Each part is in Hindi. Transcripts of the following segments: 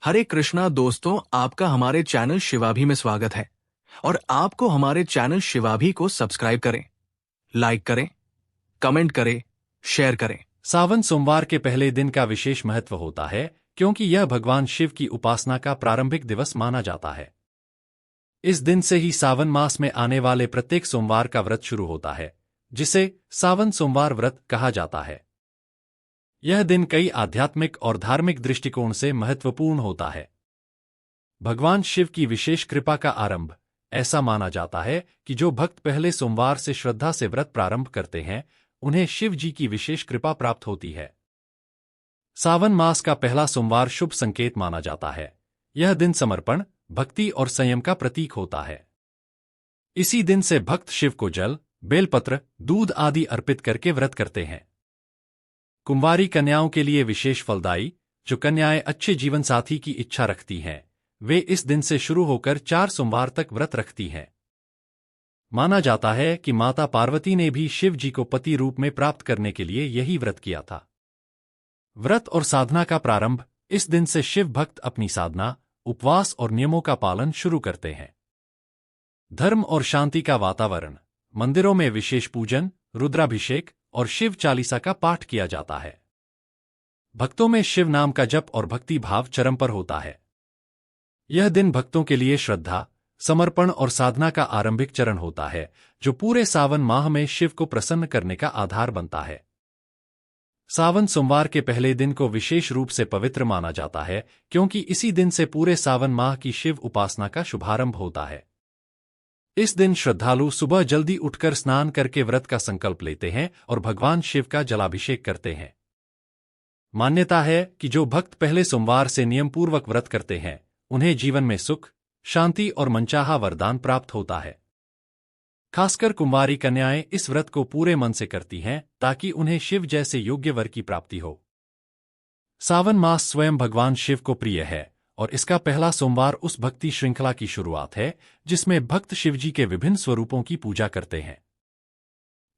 हरे कृष्णा दोस्तों, आपका हमारे चैनल शिवाभी में स्वागत है। और आपको हमारे चैनल शिवाभी को सब्सक्राइब करें, लाइक करें, कमेंट करें, शेयर करें। सावन सोमवार के पहले दिन का विशेष महत्व होता है क्योंकि यह भगवान शिव की उपासना का प्रारंभिक दिवस माना जाता है। इस दिन से ही सावन मास में आने वाले प्रत्येक सोमवार का व्रत शुरू होता है, जिसे सावन सोमवार व्रत कहा जाता है। यह दिन कई आध्यात्मिक और धार्मिक दृष्टिकोण से महत्वपूर्ण होता है। भगवान शिव की विशेष कृपा का आरंभ ऐसा माना जाता है कि जो भक्त पहले सोमवार से श्रद्धा से व्रत प्रारंभ करते हैं, उन्हें शिव जी की विशेष कृपा प्राप्त होती है। सावन मास का पहला सोमवार शुभ संकेत माना जाता है। यह दिन समर्पण, भक्ति और संयम का प्रतीक होता है। इसी दिन से भक्त शिव को जल, बेलपत्र, दूध आदि अर्पित करके व्रत करते हैं। कुंवारी कन्याओं के लिए विशेष फलदायी, जो कन्याएं अच्छे जीवन साथी की इच्छा रखती हैं, वे इस दिन से शुरू होकर 4 सोमवार तक व्रत रखती हैं। माना जाता है कि माता पार्वती ने भी शिव जी को पति रूप में प्राप्त करने के लिए यही व्रत किया था। व्रत और साधना का प्रारंभ इस दिन से शिव भक्त अपनी साधना, उपवास और नियमों का पालन शुरू करते हैं। धर्म और शांति का वातावरण, मंदिरों में विशेष पूजन, रुद्राभिषेक और शिव चालीसा का पाठ किया जाता है। भक्तों में शिव नाम का जप और भक्ति भाव चरम पर होता है। यह दिन भक्तों के लिए श्रद्धा, समर्पण और साधना का आरंभिक चरण होता है, जो पूरे सावन माह में शिव को प्रसन्न करने का आधार बनता है। सावन सोमवार के पहले दिन को विशेष रूप से पवित्र माना जाता है क्योंकि इसी दिन से पूरे सावन माह की शिव उपासना का शुभारंभ होता है। इस दिन श्रद्धालु सुबह जल्दी उठकर स्नान करके व्रत का संकल्प लेते हैं और भगवान शिव का जलाभिषेक करते हैं। मान्यता है कि जो भक्त पहले सोमवार से नियमपूर्वक व्रत करते हैं, उन्हें जीवन में सुख, शांति और मनचाहा वरदान प्राप्त होता है। खासकर कुंवारी कन्याएं इस व्रत को पूरे मन से करती हैं ताकि उन्हें शिव जैसे योग्य वर की प्राप्ति हो। सावन मास स्वयं भगवान शिव को प्रिय है और इसका पहला सोमवार उस भक्ति श्रृंखला की शुरुआत है जिसमें भक्त शिवजी के विभिन्न स्वरूपों की पूजा करते हैं।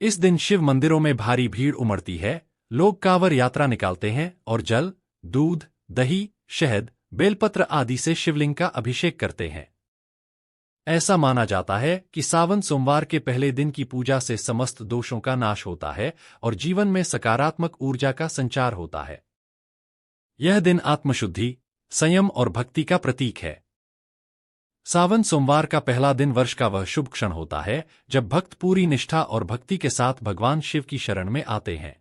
इस दिन शिव मंदिरों में भारी भीड़ उमड़ती है, लोग कांवर यात्रा निकालते हैं और जल, दूध, दही, शहद, बेलपत्र आदि से शिवलिंग का अभिषेक करते हैं। ऐसा माना जाता है कि सावन सोमवार के पहले दिन की पूजा से समस्त दोषों का नाश होता है और जीवन में सकारात्मक ऊर्जा का संचार होता है। यह दिन आत्मशुद्धि, संयम और भक्ति का प्रतीक है। सावन सोमवार का पहला दिन वर्ष का वह शुभ क्षण होता है जब भक्त पूरी निष्ठा और भक्ति के साथ भगवान शिव की शरण में आते हैं।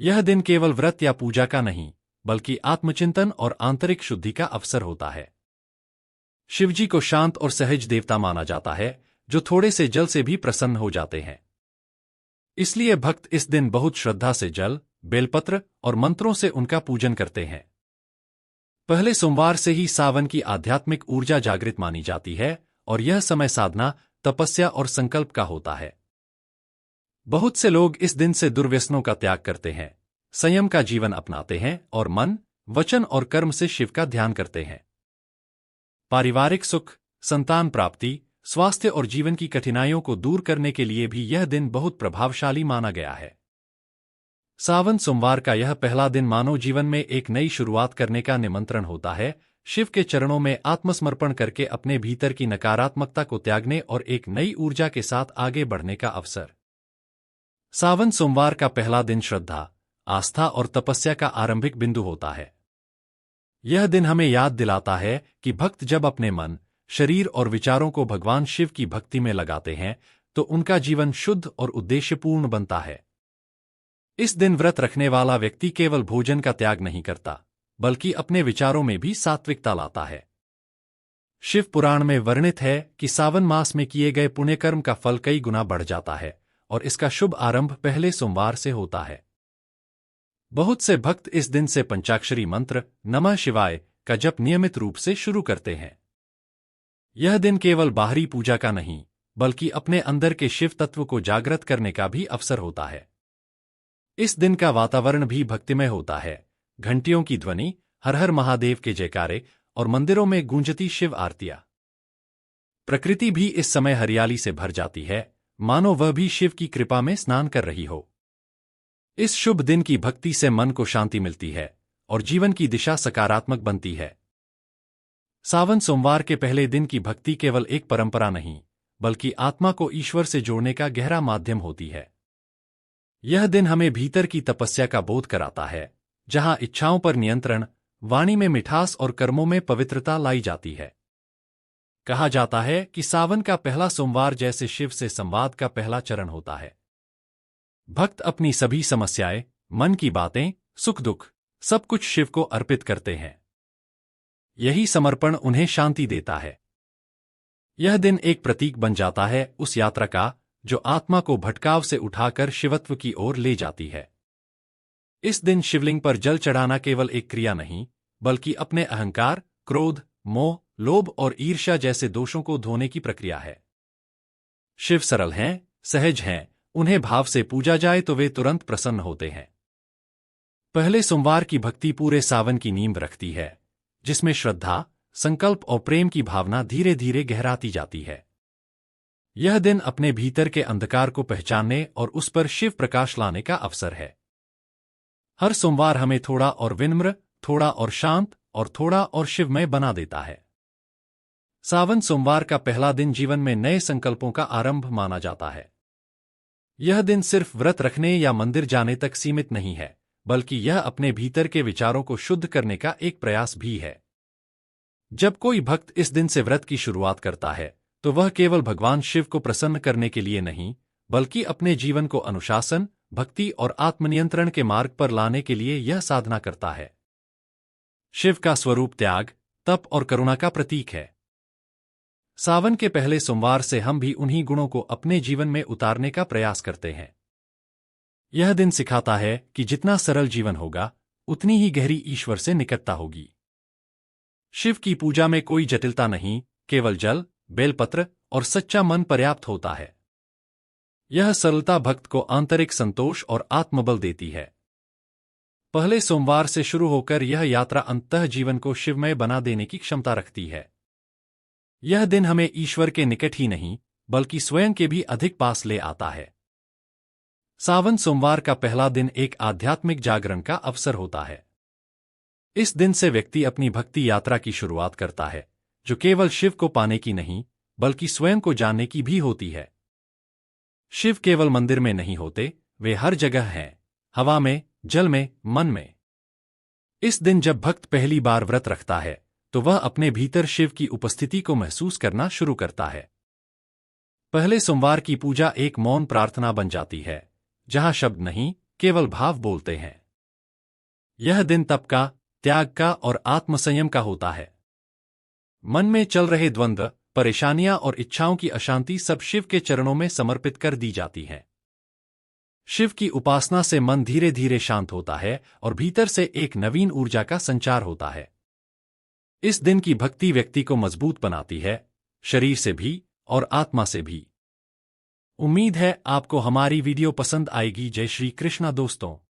यह दिन केवल व्रत या पूजा का नहीं, बल्कि आत्मचिंतन और आंतरिक शुद्धि का अवसर होता है। शिवजी को शांत और सहज देवता माना जाता है, जो थोड़े से जल से भी प्रसन्न हो जाते हैं। इसलिए भक्त इस दिन बहुत श्रद्धा से जल, बेलपत्र और मंत्रों से उनका पूजन करते हैं। पहले सोमवार से ही सावन की आध्यात्मिक ऊर्जा जागृत मानी जाती है और यह समय साधना, तपस्या और संकल्प का होता है। बहुत से लोग इस दिन से दुर्व्यसनों का त्याग करते हैं, संयम का जीवन अपनाते हैं और मन, वचन और कर्म से शिव का ध्यान करते हैं। पारिवारिक सुख, संतान प्राप्ति, स्वास्थ्य और जीवन की कठिनाइयों को दूर करने के लिए भी यह दिन बहुत प्रभावशाली माना गया है। सावन सोमवार का यह पहला दिन मानव जीवन में एक नई शुरुआत करने का निमंत्रण होता है, शिव के चरणों में आत्मसमर्पण करके अपने भीतर की नकारात्मकता को त्यागने और एक नई ऊर्जा के साथ आगे बढ़ने का अवसर। सावन सोमवार का पहला दिन श्रद्धा, आस्था और तपस्या का आरंभिक बिंदु होता है। यह दिन हमें याद दिलाता है कि भक्त जब अपने मन, शरीर और विचारों को भगवान शिव की भक्ति में लगाते हैं, तो उनका जीवन शुद्ध और उद्देश्यपूर्ण बनता है। इस दिन व्रत रखने वाला व्यक्ति केवल भोजन का त्याग नहीं करता, बल्कि अपने विचारों में भी सात्विकता लाता है। शिव पुराण में वर्णित है कि सावन मास में किए गए पुण्यकर्म का फल कई गुना बढ़ जाता है और इसका शुभ आरंभ पहले सोमवार से होता है। बहुत से भक्त इस दिन से पंचाक्षरी मंत्र नमः शिवाय का जप नियमित रूप से शुरू करते हैं। यह दिन केवल बाहरी पूजा का नहीं, बल्कि अपने अंदर के शिव तत्व को जागृत करने का भी अवसर होता है। इस दिन का वातावरण भी भक्तिमय होता है। घंटियों की ध्वनि, हर हर महादेव के जयकारे और मंदिरों में गूंजती शिव आरतियां। प्रकृति भी इस समय हरियाली से भर जाती है, मानो वह भी शिव की कृपा में स्नान कर रही हो। इस शुभ दिन की भक्ति से मन को शांति मिलती है और जीवन की दिशा सकारात्मक बनती है। सावन सोमवार के पहले दिन की भक्ति केवल एक परंपरा नहीं, बल्कि आत्मा को ईश्वर से जोड़ने का गहरा माध्यम होती है। यह दिन हमें भीतर की तपस्या का बोध कराता है, जहां इच्छाओं पर नियंत्रण, वाणी में मिठास और कर्मों में पवित्रता लाई जाती है। कहा जाता है कि सावन का पहला सोमवार जैसे शिव से संवाद का पहला चरण होता है। भक्त अपनी सभी समस्याएं, मन की बातें, सुख दुख, सब कुछ शिव को अर्पित करते हैं। यही समर्पण उन्हें शांति देता है। यह दिन एक प्रतीक बन जाता है उस यात्रा का जो आत्मा को भटकाव से उठाकर शिवत्व की ओर ले जाती है। इस दिन शिवलिंग पर जल चढ़ाना केवल एक क्रिया नहीं, बल्कि अपने अहंकार, क्रोध, मोह, लोभ और ईर्ष्या जैसे दोषों को धोने की प्रक्रिया है। शिव सरल हैं, सहज हैं, उन्हें भाव से पूजा जाए तो वे तुरंत प्रसन्न होते हैं। पहले सोमवार की भक्ति पूरे सावन की नींव रखती है, जिसमें श्रद्धा, संकल्प और प्रेम की भावना धीरे धीरे गहराती जाती है। यह दिन अपने भीतर के अंधकार को पहचानने और उस पर शिव प्रकाश लाने का अवसर है। हर सोमवार हमें थोड़ा और विनम्र, थोड़ा और शांत और थोड़ा और शिवमय बना देता है। सावन सोमवार का पहला दिन जीवन में नए संकल्पों का आरंभ माना जाता है। यह दिन सिर्फ व्रत रखने या मंदिर जाने तक सीमित नहीं है, बल्कि यह अपने भीतर के विचारों को शुद्ध करने का एक प्रयास भी है। जब कोई भक्त इस दिन से व्रत की शुरुआत करता है, तो वह केवल भगवान शिव को प्रसन्न करने के लिए नहीं, बल्कि अपने जीवन को अनुशासन, भक्ति और आत्मनियंत्रण के मार्ग पर लाने के लिए यह साधना करता है। शिव का स्वरूप त्याग, तप और करुणा का प्रतीक है। सावन के पहले सोमवार से हम भी उन्हीं गुणों को अपने जीवन में उतारने का प्रयास करते हैं। यह दिन सिखाता है कि जितना सरल जीवन होगा, उतनी ही गहरी ईश्वर से निकटता होगी। शिव की पूजा में कोई जटिलता नहीं, केवल जल, बेलपत्र और सच्चा मन पर्याप्त होता है। यह सरलता भक्त को आंतरिक संतोष और आत्मबल देती है। पहले सोमवार से शुरू होकर यह यात्रा अंततः जीवन को शिवमय बना देने की क्षमता रखती है। यह दिन हमें ईश्वर के निकट ही नहीं, बल्कि स्वयं के भी अधिक पास ले आता है। सावन सोमवार का पहला दिन एक आध्यात्मिक जागरण का अवसर होता है। इस दिन से व्यक्ति अपनी भक्ति यात्रा की शुरुआत करता है, जो केवल शिव को पाने की नहीं, बल्कि स्वयं को जानने की भी होती है। शिव केवल मंदिर में नहीं होते, वे हर जगह हैं, हवा में, जल में, मन में। इस दिन जब भक्त पहली बार व्रत रखता है, तो वह अपने भीतर शिव की उपस्थिति को महसूस करना शुरू करता है। पहले सोमवार की पूजा एक मौन प्रार्थना बन जाती है, जहां शब्द नहीं, केवल भाव बोलते हैं। यह दिन तप का, त्याग का और आत्मसंयम का होता है। मन में चल रहे द्वंद्व, परेशानियां और इच्छाओं की अशांति सब शिव के चरणों में समर्पित कर दी जाती हैं। शिव की उपासना से मन धीरे धीरे शांत होता है और भीतर से एक नवीन ऊर्जा का संचार होता है। इस दिन की भक्ति व्यक्ति को मजबूत बनाती है, शरीर से भी और आत्मा से भी। उम्मीद है आपको हमारी वीडियो पसंद आएगी। जय श्री कृष्णा दोस्तों।